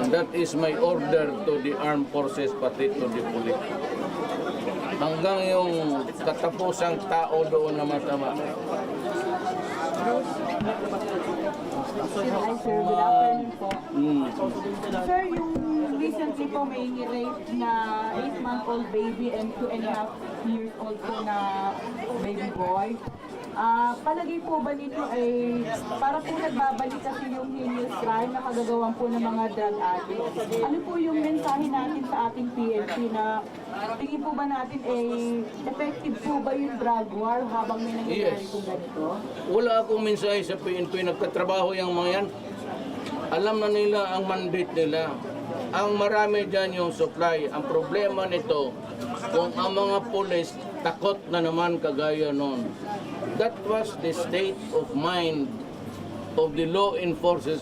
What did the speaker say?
That is my order to the armed forces, pati to the police. Hanggang yung katapusang tao doon na masama. Sir, good afternoon po. Mm. Sir, yung recently po may rape na 8-month-old baby and 2.5 years old po na baby boy. Palagay po ba nito ay para po nagbabalik kasi yung heinous crime na kagagawan po ng mga drug addicts? Ano po yung mensahe natin sa ating PNP na tingin po ba natin ay effective po ba yung drug war habang may nangyayari Yes. po ganito? Wala akong mensahe sa PNP, nagtatrabaho yung mga yan. Alam na nila ang mandate nila. Ang marami dyan yung supply. Ang problema nito, kung ang mga pulis takot na naman kagaya noon. That was the state of mind of the law enforcers